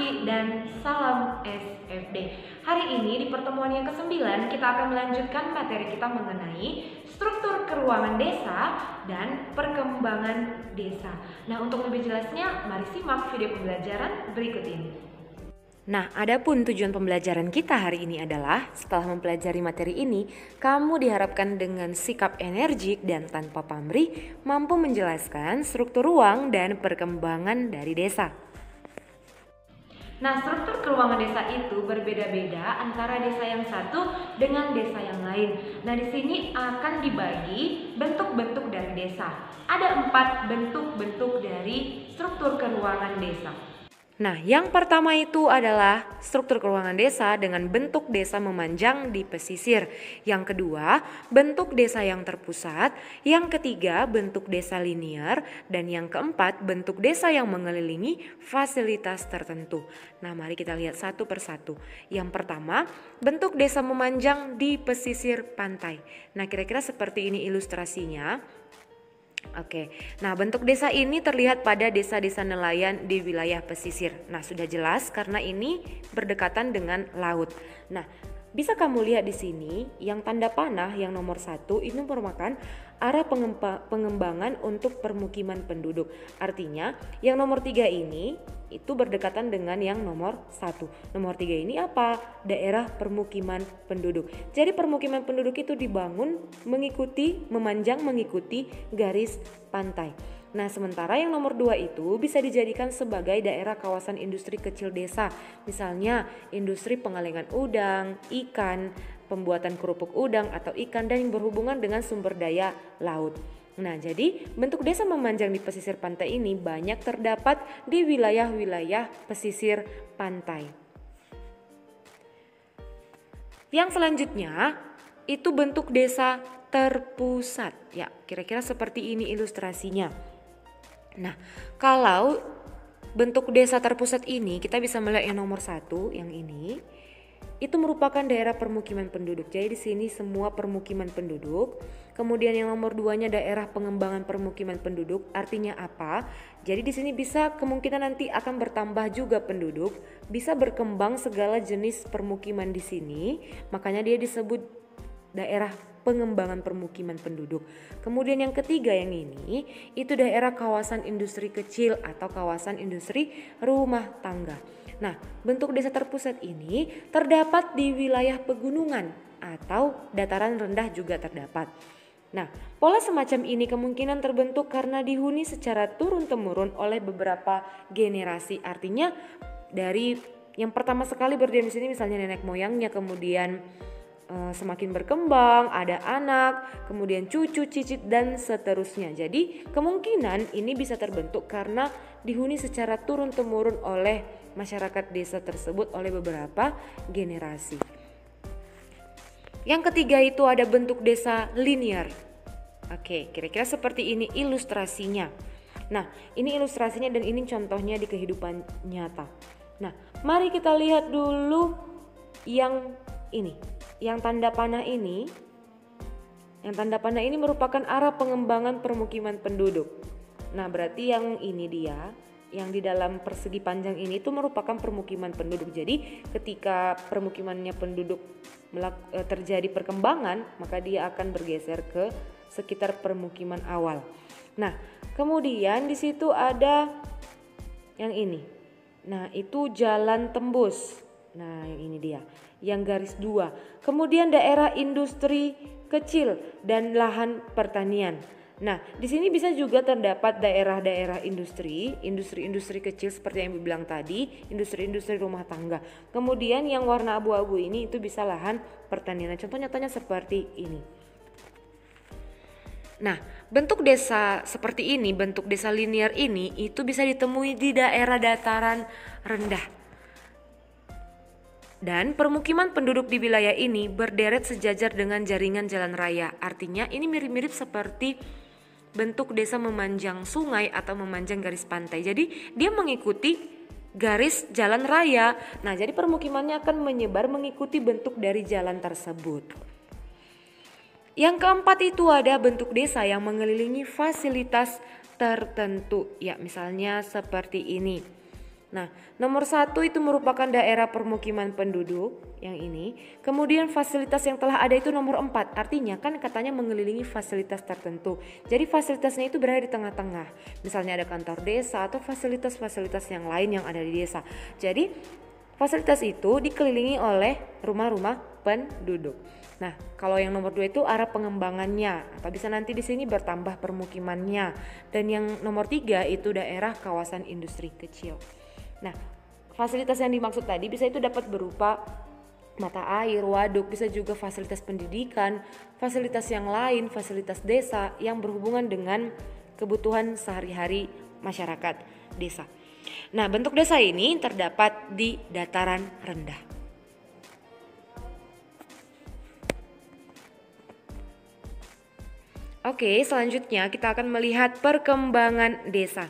pagi dan salam SFD. Hari ini di pertemuan yang ke-9 kita akan melanjutkan materi kita mengenai struktur keuangan desa dan perkembangan desa. Nah, untuk lebih jelasnya, mari simak video pembelajaran berikut ini. Nah, adapun tujuan pembelajaran kita hari ini adalah setelah mempelajari materi ini, kamu diharapkan dengan sikap energik dan tanpa pamrih mampu menjelaskan struktur ruang dan perkembangan dari desa. Nah, struktur keuangan desa itu berbeda-beda antara desa yang satu dengan desa yang lain. Nah, di sini akan dibagi bentuk-bentuk dari desa. Ada 4 bentuk-bentuk dari struktur keuangan desa. Nah, yang pertama itu adalah struktur keuangan desa dengan bentuk desa memanjang di pesisir. Yang kedua, bentuk desa yang terpusat. Yang ketiga, bentuk desa linear. Dan yang keempat, bentuk desa yang mengelilingi fasilitas tertentu. Nah, mari kita lihat satu persatu. Yang pertama, bentuk desa memanjang di pesisir pantai. Nah, kira-kira seperti ini ilustrasinya. Oke, nah bentuk desa ini terlihat pada desa-desa nelayan di wilayah pesisir. Nah, sudah jelas karena ini berdekatan dengan laut. Nah, bisa kamu lihat di sini yang tanda panah yang nomor 1 ini merupakan arah pengembangan untuk permukiman penduduk. Artinya yang nomor 3 ini itu berdekatan dengan yang nomor 1. Nomor 3 ini apa? Daerah permukiman penduduk. Jadi permukiman penduduk itu dibangun memanjang mengikuti garis pantai. Nah, sementara yang nomor 2 itu bisa dijadikan sebagai daerah kawasan industri kecil desa. Misalnya industri pengalengan udang, ikan, pembuatan kerupuk udang atau ikan dan yang berhubungan dengan sumber daya laut. Nah, jadi bentuk desa memanjang di pesisir pantai ini banyak terdapat di wilayah-wilayah pesisir pantai. Yang selanjutnya itu bentuk desa terpusat. Ya, kira-kira seperti ini ilustrasinya. Nah, kalau bentuk desa terpusat ini kita bisa melihat yang nomor 1, yang ini. Itu merupakan daerah permukiman penduduk. Jadi di sini semua permukiman penduduk. Kemudian yang nomor 2-nya daerah pengembangan permukiman penduduk. Artinya apa? Jadi di sini bisa kemungkinan nanti akan bertambah juga penduduk, bisa berkembang segala jenis permukiman di sini. Makanya dia disebut daerah pengembangan permukiman penduduk. Kemudian yang ketiga yang ini itu daerah kawasan industri kecil atau kawasan industri rumah tangga. Nah, bentuk desa terpusat ini terdapat di wilayah pegunungan atau dataran rendah juga terdapat. Nah, pola semacam ini kemungkinan terbentuk karena dihuni secara turun-temurun oleh beberapa generasi. Artinya dari yang pertama sekali berdiri di sini misalnya nenek moyangnya, kemudian semakin berkembang, ada anak, kemudian cucu, cicit dan seterusnya. Jadi kemungkinan ini bisa terbentuk karena dihuni secara turun-temurun oleh masyarakat desa tersebut oleh beberapa generasi. Yang ketiga itu ada bentuk desa linear. Oke, kira-kira seperti ini ilustrasinya. Nah, ini ilustrasinya dan ini contohnya di kehidupan nyata. Nah, mari kita lihat dulu yang ini. Yang tanda panah ini merupakan arah pengembangan permukiman penduduk. Nah, berarti yang ini dia, yang di dalam persegi panjang ini itu merupakan permukiman penduduk. Jadi ketika permukimannya penduduk terjadi perkembangan, maka dia akan bergeser ke sekitar permukiman awal. Nah, kemudian di situ ada yang ini. Nah, itu jalan tembus. Nah, yang ini dia, yang garis 2. Kemudian daerah industri kecil dan lahan pertanian. Nah, di sini bisa juga terdapat daerah-daerah industri kecil seperti yang bilang tadi, industri rumah tangga. Kemudian yang warna abu-abu ini itu bisa lahan pertanian. Nah, contoh nyatanya seperti ini. Nah, bentuk desa seperti ini, bentuk desa linear ini itu bisa ditemui di daerah dataran rendah. Dan permukiman penduduk di wilayah ini berderet sejajar dengan jaringan jalan raya. Artinya ini mirip-mirip seperti bentuk desa memanjang sungai atau memanjang garis pantai. Jadi dia mengikuti garis jalan raya. Nah, jadi permukimannya akan menyebar mengikuti bentuk dari jalan tersebut. Yang keempat itu ada bentuk desa yang mengelilingi fasilitas tertentu. Ya, misalnya seperti ini. Nah, nomor 1 itu merupakan daerah permukiman penduduk yang ini. Kemudian fasilitas yang telah ada itu nomor 4. Artinya kan katanya mengelilingi fasilitas tertentu. Jadi fasilitasnya itu berada di tengah-tengah. Misalnya ada kantor desa atau fasilitas-fasilitas yang lain yang ada di desa. Jadi fasilitas itu dikelilingi oleh rumah-rumah penduduk. Nah, kalau yang nomor 2 itu arah pengembangannya, atau bisa nanti di sini bertambah permukimannya. Dan yang nomor 3 itu daerah kawasan industri kecil. Nah, fasilitas yang dimaksud tadi bisa itu dapat berupa mata air, waduk, bisa juga fasilitas pendidikan, fasilitas yang lain, fasilitas desa yang berhubungan dengan kebutuhan sehari-hari masyarakat desa. Nah, bentuk desa ini terdapat di dataran rendah. Oke, selanjutnya kita akan melihat perkembangan desa.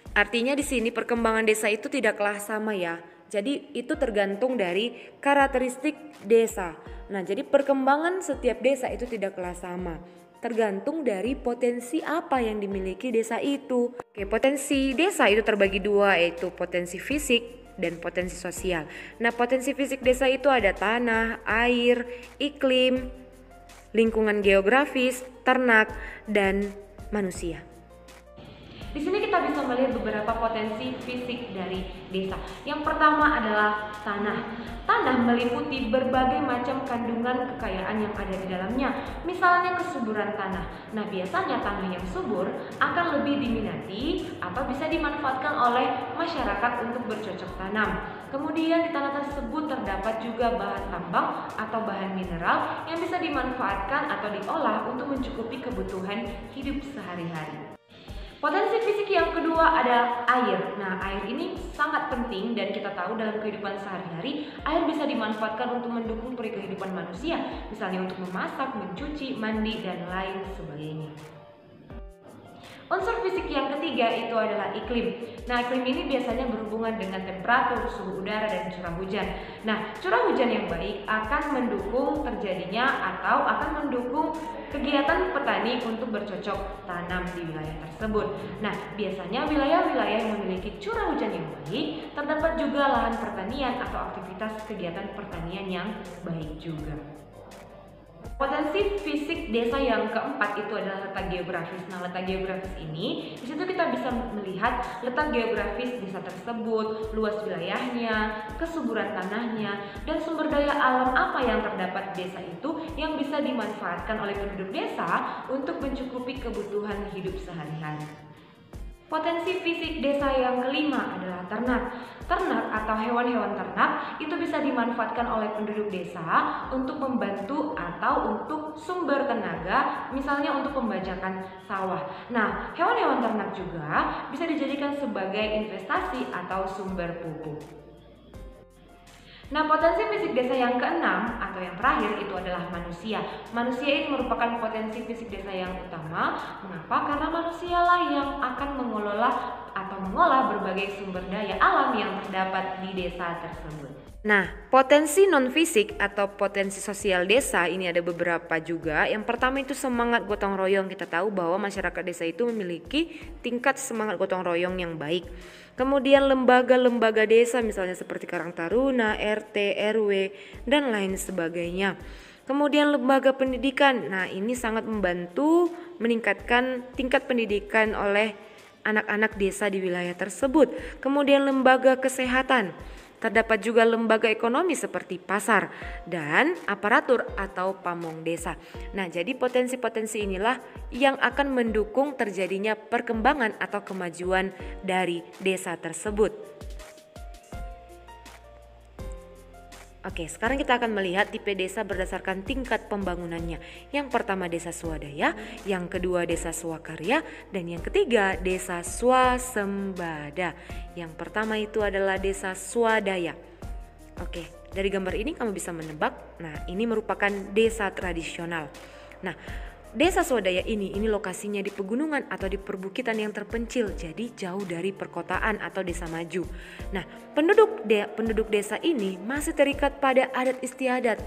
Artinya di sini perkembangan desa itu tidaklah sama ya. Jadi itu tergantung dari karakteristik desa. Nah, jadi perkembangan setiap desa itu tidaklah sama. Tergantung dari potensi apa yang dimiliki desa itu. Oke, potensi desa itu terbagi 2, yaitu potensi fisik dan potensi sosial. Nah, potensi fisik desa itu ada tanah, air, iklim, lingkungan geografis, ternak, dan manusia. Di sini kita bisa melihat beberapa potensi fisik dari desa. Yang pertama adalah tanah. Tanah meliputi berbagai macam kandungan kekayaan yang ada di dalamnya. Misalnya kesuburan tanah. Nah, biasanya tanah yang subur akan lebih diminati atau bisa dimanfaatkan oleh masyarakat untuk bercocok tanam. Kemudian di tanah tersebut terdapat juga bahan tambang atau bahan mineral yang bisa dimanfaatkan atau diolah untuk mencukupi kebutuhan hidup sehari-hari. Potensi fisik yang kedua adalah air. Nah, air ini sangat penting dan kita tahu dalam kehidupan sehari-hari air bisa dimanfaatkan untuk mendukung kehidupan manusia, misalnya untuk memasak, mencuci, mandi, dan lain sebagainya. Unsur fisik yang ketiga itu adalah iklim. Nah, iklim ini biasanya berhubungan dengan temperatur, suhu udara, dan curah hujan. Nah, curah hujan yang baik akan mendukung terjadinya atau akan mendukung kegiatan petani untuk bercocok tanam di wilayah tersebut. Nah, biasanya wilayah-wilayah yang memiliki curah hujan yang baik, terdapat juga lahan pertanian atau aktivitas kegiatan pertanian yang baik juga. Potensi fisik desa yang keempat itu adalah letak geografis. Nah, letak geografis ini di situ kita bisa melihat letak geografis desa tersebut, luas wilayahnya, kesuburan tanahnya, dan sumber daya alam apa yang terdapat di desa itu yang bisa dimanfaatkan oleh penduduk desa untuk mencukupi kebutuhan hidup sehari-hari. Potensi fisik desa yang kelima adalah ternak. Ternak atau hewan-hewan ternak itu bisa dimanfaatkan oleh penduduk desa untuk membantu atau untuk sumber tenaga, misalnya untuk pembajakan sawah. Nah, hewan-hewan ternak juga bisa dijadikan sebagai investasi atau sumber pupuk. Nah, potensi fisik desa yang keenam atau yang terakhir itu adalah manusia. Manusia ini merupakan potensi fisik desa yang utama. Mengapa? Karena manusialah yang akan mengelola atau mengolah berbagai sumber daya alam yang terdapat di desa tersebut. Nah, potensi non-fisik atau potensi sosial desa ini ada beberapa juga. Yang pertama itu semangat gotong royong. Kita tahu bahwa masyarakat desa itu memiliki tingkat semangat gotong royong yang baik. Kemudian lembaga-lembaga desa misalnya seperti Karang Taruna, RT, RW, dan lain sebagainya. Kemudian lembaga pendidikan. Nah, ini sangat membantu meningkatkan tingkat pendidikan oleh anak-anak desa di wilayah tersebut. Kemudian lembaga kesehatan. Terdapat juga lembaga ekonomi seperti pasar dan aparatur atau pamong desa. Nah, jadi potensi-potensi inilah yang akan mendukung terjadinya perkembangan atau kemajuan dari desa tersebut. Oke, sekarang kita akan melihat tipe desa berdasarkan tingkat pembangunannya. Yang pertama desa swadaya, yang kedua desa swakarya, dan yang ketiga desa swasembada. Yang pertama itu adalah desa swadaya. Oke, dari gambar ini kamu bisa menebak. Nah, ini merupakan desa tradisional. Nah, desa swadaya ini lokasinya di pegunungan atau di perbukitan yang terpencil, jadi jauh dari perkotaan atau desa maju. Nah, penduduk desa ini masih terikat pada adat istiadat.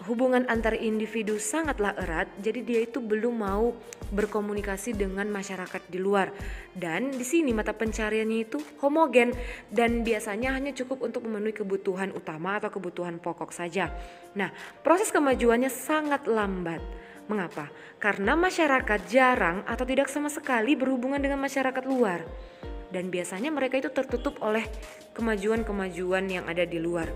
hubungan antar individu sangatlah erat, jadi dia itu belum mau berkomunikasi dengan masyarakat di luar. Dan di sini mata pencariannya itu homogen dan biasanya hanya cukup untuk memenuhi kebutuhan utama atau kebutuhan pokok saja. Nah, proses kemajuannya sangat lambat. Mengapa? Karena masyarakat jarang atau tidak sama sekali berhubungan dengan masyarakat luar. Dan biasanya mereka itu tertutup oleh kemajuan-kemajuan yang ada di luar.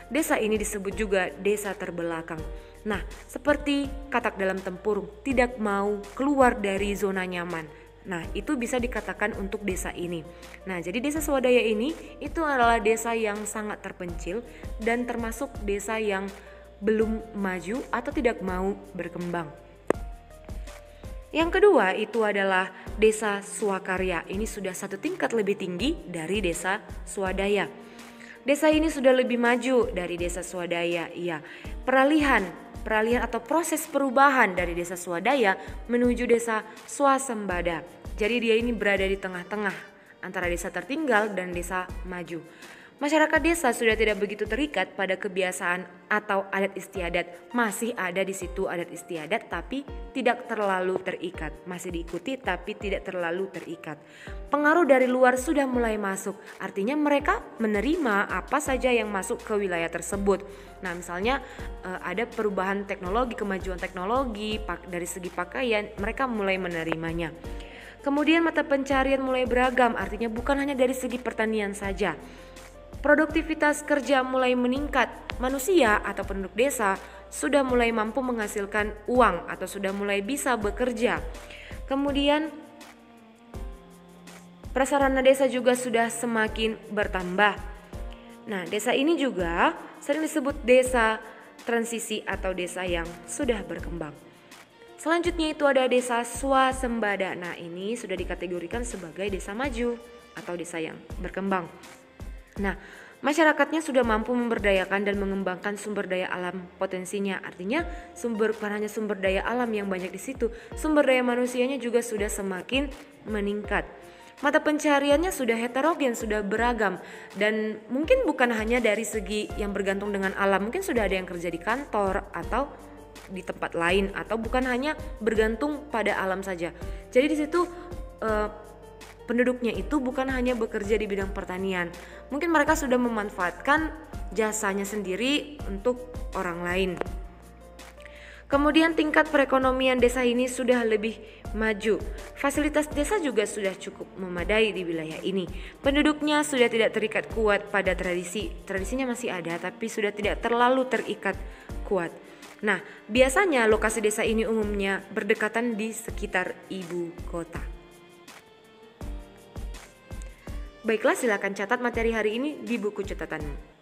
Desa ini disebut juga desa terbelakang. Nah, seperti katak dalam tempurung, tidak mau keluar dari zona nyaman. Nah, itu bisa dikatakan untuk desa ini. Nah, jadi desa swadaya ini itu adalah desa yang sangat terpencil dan termasuk desa yang belum maju atau tidak mau berkembang. Yang kedua itu adalah desa swakarya. Ini sudah satu tingkat lebih tinggi dari desa swadaya. Desa ini sudah lebih maju dari desa swadaya. Iya, peralihan atau proses perubahan dari desa swadaya menuju desa swasembada. Jadi dia ini berada di tengah-tengah antara desa tertinggal dan desa maju. Masyarakat desa sudah tidak begitu terikat pada kebiasaan atau adat istiadat. Masih ada di situ adat istiadat tapi tidak terlalu terikat. Masih diikuti tapi tidak terlalu terikat. Pengaruh dari luar sudah mulai masuk. Artinya mereka menerima apa saja yang masuk ke wilayah tersebut. Nah, misalnya ada perubahan teknologi, kemajuan teknologi dari segi pakaian, mereka mulai menerimanya. Kemudian mata pencarian mulai beragam, artinya bukan hanya dari segi pertanian saja. Produktivitas kerja mulai meningkat, manusia atau penduduk desa sudah mulai mampu menghasilkan uang atau sudah mulai bisa bekerja. Kemudian prasarana desa juga sudah semakin bertambah. Nah, desa ini juga sering disebut desa transisi atau desa yang sudah berkembang. Selanjutnya itu ada desa swasembada. Nah, ini sudah dikategorikan sebagai desa maju atau desa yang berkembang. Nah, masyarakatnya sudah mampu memberdayakan dan mengembangkan sumber daya alam potensinya. Artinya bukan hanya sumber daya alam yang banyak di situ, sumber daya manusianya juga sudah semakin meningkat. Mata pencariannya sudah heterogen, sudah beragam, dan mungkin bukan hanya dari segi yang bergantung dengan alam. Mungkin sudah ada yang kerja di kantor atau di tempat lain, atau bukan hanya bergantung pada alam saja. Jadi di situ penduduknya itu bukan hanya bekerja di bidang pertanian. Mungkin mereka sudah memanfaatkan jasanya sendiri untuk orang lain. Kemudian tingkat perekonomian desa ini sudah lebih maju. Fasilitas desa juga sudah cukup memadai di wilayah ini. Penduduknya sudah tidak terikat kuat pada tradisi. Tradisinya masih ada tapi sudah tidak terlalu terikat kuat. Nah, biasanya lokasi desa ini umumnya berdekatan di sekitar ibu kota. Baiklah, silakan catat materi hari ini di buku catatanmu.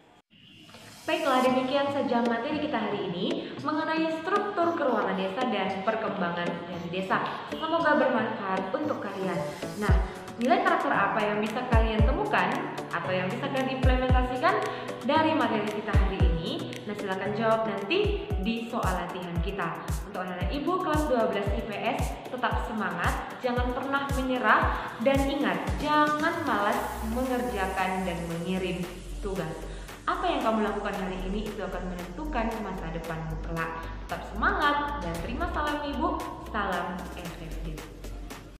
Baiklah, demikian saja materi kita hari ini mengenai struktur keuangan desa dan perkembangan dari desa. Semoga bermanfaat untuk kalian. Nah, nilai karakter apa yang bisa kalian temukan atau yang bisa kalian implementasikan dari materi kita hari ini? Nah, silakan jawab nanti di soal latihan kita. Untuk anak-anak ibu kelas 12 IPS, tetap semangat, jangan pernah menyerah, dan ingat, jangan malas mengerjakan dan mengirim tugas. Apa yang kamu lakukan hari ini itu akan menentukan masa depanmu kelak. Tetap semangat dan terima salam ibu, salam FFD.